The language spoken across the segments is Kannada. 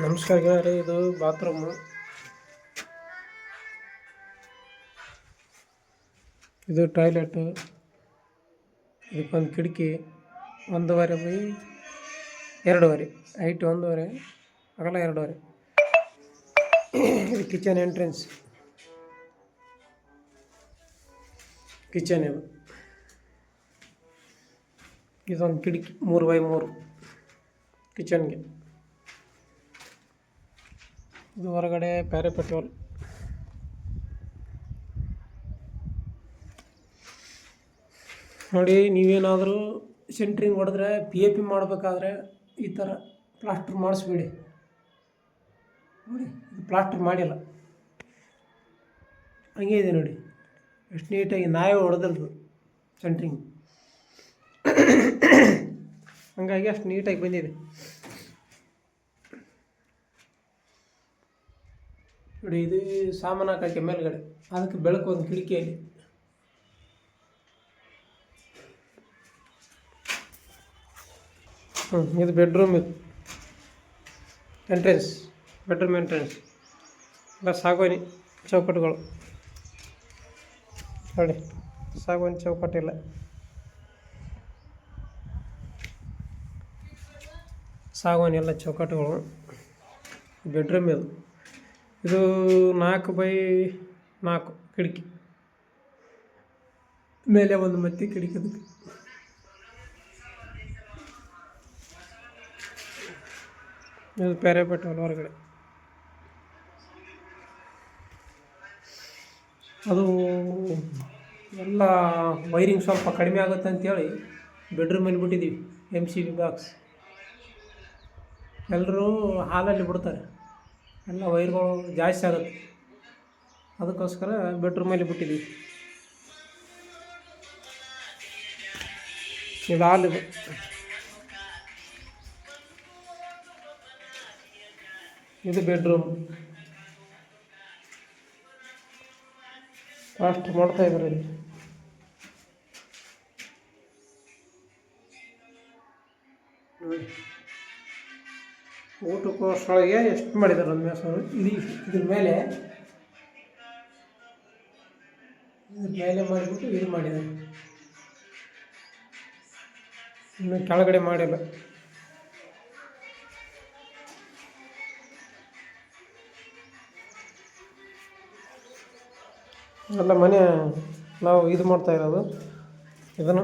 ನಮಸ್ಕಾರ ಗೆಳೆಯರೆ, ಇದು ಬಾತ್ರೂಮು. ಇದು ಟಾಯ್ಲೆಟು. ಇದಕ್ಕೊಂದು ಕಿಟಕಿ 1.5 ಬೈ 2.5, ಹೈಟ್ 1.5, ಅಗಲ 2.5. ಇದು ಕಿಚನ್ ಎಂಟ್ರೆನ್ಸ್. ಕಿಚನ್ ಇದೊಂದು ಕಿಟಕಿ 3x3 ಕಿಚನ್ಗೆ. ಇದು ಹೊರಗಡೆ ಪ್ಯಾರೆ ಪೆಟ್ರೋಲ್. ನೋಡಿ, ನೀವೇನಾದರೂ ಸೆಂಟ್ರಿಂಗ್ ಹೊಡೆದ್ರೆ PAP ಮಾಡಬೇಕಾದ್ರೆ ಈ ಥರ ಪ್ಲಾಸ್ಟ್ರ್ ಮಾಡಿಸ್ಬೇಡಿ. ನೋಡಿ, ಇದು ಪ್ಲಾಸ್ಟ್ರ್ ಮಾಡಿಲ್ಲ, ಹಂಗೆ ಇದೆ ನೋಡಿ. ಎಷ್ಟು ನೀಟಾಗಿ ನಾವೇ ಹೊಡೆದಿರೋದು ಸೆಂಟ್ರಿಂಗ್, ಹಂಗಾಗಿ ಅಷ್ಟು ನೀಟಾಗಿ ಬಂದಿದೆ ನೋಡಿ. ಇದು ಸಾಮಾನು ಹಾಕೋಕ್ಕೆ ಮೇಲ್ಗಡೆ, ಅದಕ್ಕೆ ಬೆಳಕು ಒಂದು ಕಿಟಕಿಯಲ್ಲಿ. ಇದು ಬೆಡ್ರೂಮ್. ಇದು ಎಂಟ್ರೆನ್ಸ್, ಬೆಡ್ರೂಮ್ ಎಂಟ್ರೆನ್ಸ್. ಎಲ್ಲ ಸಾಗುವಾನಿ ಚೌಕಟ್ಟುಗಳು ನೋಡಿ, ಸಾಗುವಾನಿ ಚೌಕಟ್ಟಿಲ್ಲ. ಸಾಗುವಾನಿ ಎಲ್ಲ ಚೌಕಟ್ಟುಗಳು. ಬೆಡ್ರೂಮ್ ಇದು 4x4 ಕಿಟಕಿ. ಮೇಲೆ ಒಂದು ಮತ್ತೆ ಕಿಟಕಿ. ಅದಕ್ಕೆ ಇದು ಪ್ಯಾರೆ ಪೆಟ್ರೋಲ್ ಹೊರಗಡೆ. ಅದು ಎಲ್ಲ ವೈರಿಂಗ್ ಸ್ವಲ್ಪ ಕಡಿಮೆ ಆಗುತ್ತೆ ಅಂತೇಳಿ ಬೆಡ್ರೂಮಲ್ಲಿ ಬಿಟ್ಟಿದ್ದೀವಿ. MCB ಬಾಕ್ಸ್ ಎಲ್ಲರೂ ಹಾಲಲ್ಲಿ ಬಿಡ್ತಾರೆ, ಎಲ್ಲ ವೈರ್ಗಳು ಜಾಸ್ತಿ ಆಗುತ್ತೆ, ಅದಕ್ಕೋಸ್ಕರ ಬೆಡ್ರೂಮಲ್ಲಿ ಬಿಟ್ಟಿದ್ದೀವಿ. ಇದು ಹಾಲಿದು. ಇದು ಬೆಡ್ರೂಮ್. ಫಾಸ್ಟ್ ಮಾಡ್ತಾ ಇದ್ದಾರೆ ಇಲ್ಲಿ. ನೋಡಿ, ಊಟಕ್ಕೋಸ್ಕರಗೆ ಎಷ್ಟು ಮಾಡಿದ್ದಾರೆ ಒಂದು ಮೇಸರು. ಇದ್ರ ಮೇಲೆ ಮಾಡಿಬಿಟ್ಟು ಇದು ಮಾಡಿದ್ದಾರೆ, ಇನ್ನು ಕೆಳಗಡೆ ಮಾಡಿಲ್ಲ. ಎಲ್ಲ ಮನೆ ನಾವು ಇದು ಮಾಡ್ತಾ ಇರೋದು ಇದನ್ನು.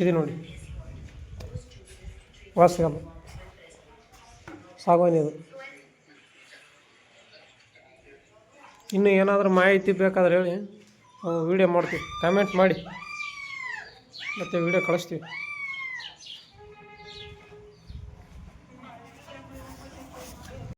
ಇದು ನೋಡಿ, ವಾಸಗಲ್ಲ ಸಾಗುವಾನಿ. ಅದು ಇನ್ನು ಏನಾದರೂ ಮಾಹಿತಿ ಬೇಕಾದ್ರೆ ಹೇಳಿ, ವಿಡಿಯೋ ಮಾಡ್ತೀವಿ. ಕಾಮೆಂಟ್ ಮಾಡಿ ಮತ್ತು ವಿಡಿಯೋ ಕಳಿಸ್ತೀವಿ.